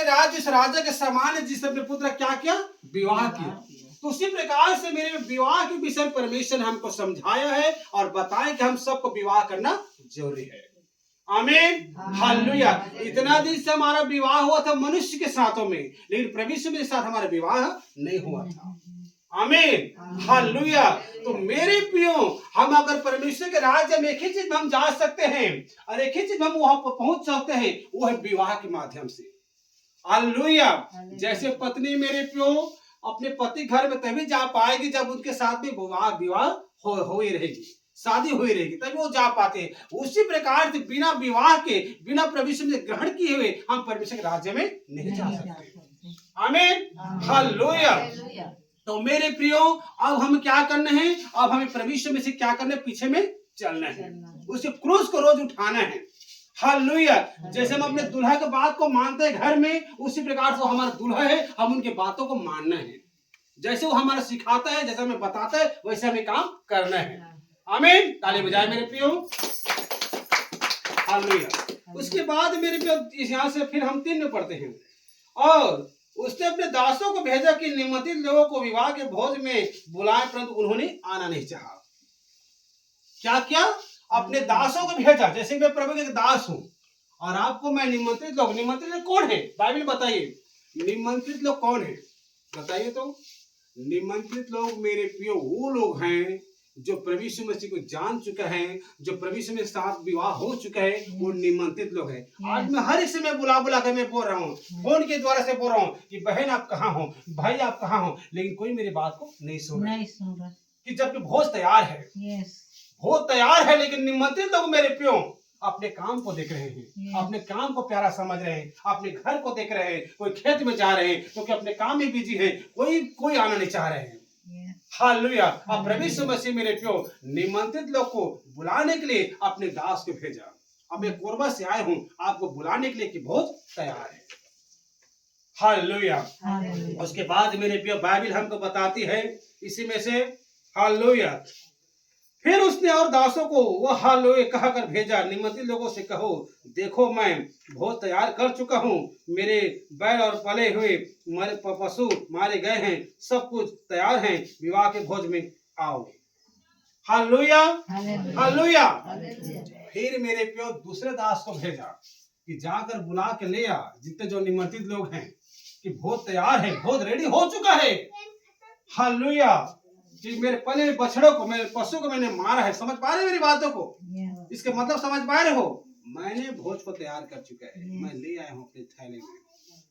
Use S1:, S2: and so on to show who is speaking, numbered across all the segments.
S1: राज्य इस राजा के समान है, जिस अपने पुत्र क्या किया, विवाह किया। तो उसी प्रकार से मेरे विवाह के विषय में परमेश्वर ने हमको समझाया है और बताया कि हम सबको विवाह करना जरूरी है। आमीन, हालेलुया। इतना दिन से हमारा विवाह हुआ था मनुष्य के साथों में, लेकिन परमेश्वर के साथ हमारा विवाह नहीं हुआ था। आमीन, हालेलुया। तो मेरे प्रियो, हम अगर परमेश्वर के राज्य में एक ही चीज हम जा सकते हैं और एक ही चीज हम वहां पर पहुंच सकते हैं, वो है विवाह के माध्यम से। हालेलुया। जैसे पत्नी मेरे प्रियो अपने पति घर में तभी जा पाएगी जब उनके साथ में विवाह हो ही रहेगी, शादी हुई रहेगी, तभी वो जा पाते हैं। उसी प्रकार से बिना विवाह के, बिना परमेश्वर से ग्रहण किए हुए हम परमेश्वर के राज्य में नहीं जा सकते। आमीन, हालेलुया। तो मेरे प्रियो, अब हम क्या करना है, अब हमें परमेश्वर में से क्या करना है, पीछे में चलना है, उसके क्रूस को रोज उठाना है। हालेलुया। जैसे हम अपने दुल्हा के बात को मानते हैं घर में, उसी प्रकार से हमारा दुल्हा है, हम उनके बातों को मानना है। जैसे वो हमारा सिखाता है, जैसे हमें बताता है, वैसे हमें काम करना है। आमीन, ताली बजाए मेरे प्रियो। हालेलुया। उसके बाद मेरे प्रियो, यहाँ से फिर हम 3 में पढ़ते हैं, और उसने अपने दासों को भेजा कि निमंत्रित लोगों को विवाह के भोज में बुलाए, परंतु उन्होंने आना नहीं चाहा। क्या क्या? अपने दासों को भेजा। जैसे मैं प्रभु के दास हूं और आपको मैं निमंत्रित लोग कौन है, बाइबल बताइए, निमंत्रित लोग कौन है, बताइए तो। निमंत्रित लोग मेरे प्रियो वो लोग हैं जो प्रभु यीशु मसीह को जान चुका है, जो प्रभु यीशु मसीह के साथ विवाह हो चुका है, वो निमंत्रित लोग हैं। आज मैं हर एक से मैं बुला कर मैं बोल रहा हूँ, फोन के द्वारा से बोल रहा हूँ कि बहन आप कहाँ हो, भाई आप कहाँ हो, लेकिन कोई मेरी बात को नहीं सुन रहा कि जबकि भोज तैयार है, भोज तैयार है, लेकिन निमंत्रित लोग मेरे प्रियो अपने काम को देख रहे हैं, अपने काम को प्यारा समझ रहे हैं, अपने घर को देख रहे हैं, कोई खेत में जा रहे हैं क्योंकि अपने काम में बिजी है, कोई आना नहीं चाह रहे हैं। हालेलुया। अब प्रभु यीशु मसीह मेरे प्रियो निमंत्रित लोग को बुलाने के लिए अपने दास को भेजा। अब मैं कोरबा से आया हूं आपको बुलाने के लिए कि भोज तैयार है। हालेलुया। उसके बाद मेरे प्रियो बाइबल हमको बताती है इसी में से, हालेलुया, फिर उसने और दासों को वह हालेलुया कहा कर भेजा, निमंत्रित लोगों से कहो, देखो मैं भोज तैयार कर चुका हूँ, मेरे बैल और पले हुए पशु मारे गए हैं, सब कुछ तैयार हैं, विवाह के भोज में आओ। Hallelujah, hallelujah. फिर मेरे प्रियो दूसरे दास को भेजा कि जाकर बुला के ले आ जितने जो निमंत्रित लोग हैं, कि भोज तैयार है, भोज रेडी हो चुका है। हालेलुया। कि मेरे पले बछड़ों को, मेरे पशु को मैंने मारा है। समझ पा रहे मेरी बातों को? इसके मतलब समझ पा रहे हो? मैंने भोज को तैयार कर चुका है, मैं ले आया हूँ अपने थैले में।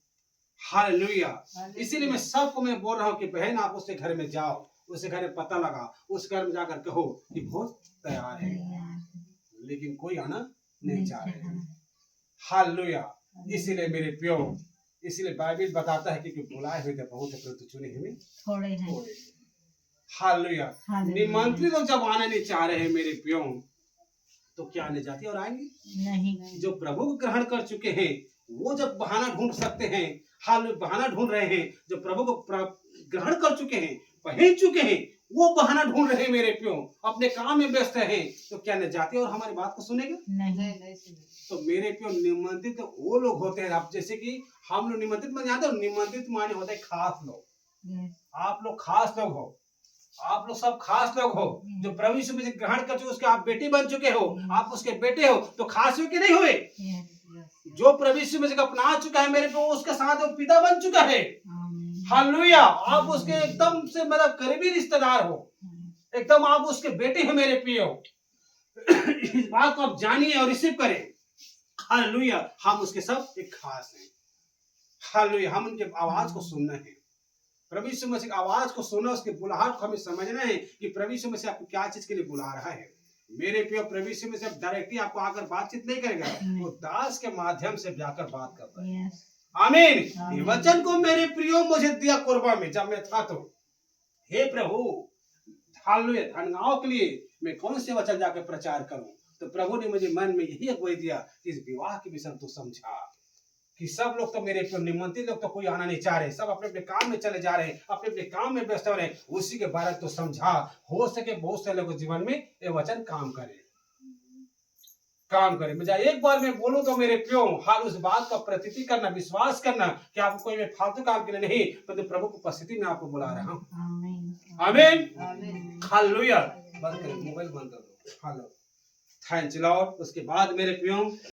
S1: हालेलुया। इसीलिए मैं सबको मैं बोल रहा हूँ कि बहन आप उसके घर में जाओ, उसके घर में पता लगा, उस घर में जाकर कहो कि भोज तैयार है, लेकिन कोई आना नहीं चाह रहे। हालेलुया। इसीलिए मेरे प्रियो, इसीलिए बाइबल बताता है कि बुलाए हुए थे बहुत है, परंतु चुने हुए थोड़े हैं। हालेलुया। निमंत्रित लोग जब आने नहीं चाह रहे हैं मेरे प्रियो, तो क्या आने जाती और आएंगे नहीं। जो प्रभु को ग्रहण कर चुके हैं वो जब बहाना ढूंढ सकते हैं, हालेलुया, बहाना ढूंढ रहे हैं, जो प्रभु को ग्रहण कर चुके हैं, पहन चुके हैं, वो बहाना ढूंढ रहे हैं मेरे प्रियो, अपने काम में व्यस्त हैं, तो क्या न जाते और हमारी बात को सुनेगा नहीं। तो मेरे प्रियो निमंत्रित तो वो लोग होते हैं, आप जैसे कि हम लोग निमंत्रित माने जाते हो, निमंत्रित माने होते हैं खास लोग। आप लोग खास लोग हो, आप लोग सब खास लोग हो, जो प्रभु यीशु मसीह ग्रहण कर चुके, उसके आप बेटी बन चुके हो, आप उसके बेटे हो, तो खास हो कि नहीं हुए? जो प्रभु यीशु मसीह को अपना चुका है मेरे को, उसके साथ वो पिता बन चुका है। हालेलुया। आप उसके एकदम से मतलब करीबी रिश्तेदार हो, एकदम आप उसके बेटे हैं मेरे प्रियो। इस बात को आप जानिए और रिसीव करें। हालेलुया। हम उसके सब एक खास हैं। हालेलुया। हम उनके आवाज को सुनना है, प्रभु यीशु मसीह की आवाज को सुना, उसके बुलाहट को हमें समझना है कि प्रभु यीशु मसीह आपको क्या चीज के लिए बुला रहा है। मेरे प्रिय प्रभु यीशु मसीह डायरेक्टली आपको आकर बातचीत नहीं करेगा, वो दास के माध्यम से जाकर बात करता है। आमीन। ये वचन को मेरे प्रियो मुझे दिया कुर्बा में जब मैं था, तो हे प्रभु हालेलुया, धन्यवाद के लिए मैं कौन से वचन जाकर प्रचार करूं? तो प्रभु ने मुझे मन में यही अगुवाई दिया कि इस विवाह के विषय तो समझा कि सब लोग तो मेरे निमंत्रित लोग तो कोई आना नहीं चाह रहे, सब अपने अपने काम में चले जा रहे हैं, अपने अपने काम में व्यस्त हो रहे हैं, उसी के बारे में तो समझा, हो सके बहुत से लोगों के जीवन में ये वचन काम करे। काम करें। मैं एक बार मैं बोलूं तो मेरे प्यो हर उस बात का प्रतीति करना, विश्वास करना कि आपको कोई मैं फालतू काम के लिए नहीं, परंतु प्रभु की उपस्थिति में आपको बुला रहा हूँ। आमीन, हालेलुया। बंद करें, मोबाइल बंद कर दो। Hello, thanks Lord. उसके बाद मेरे प्यो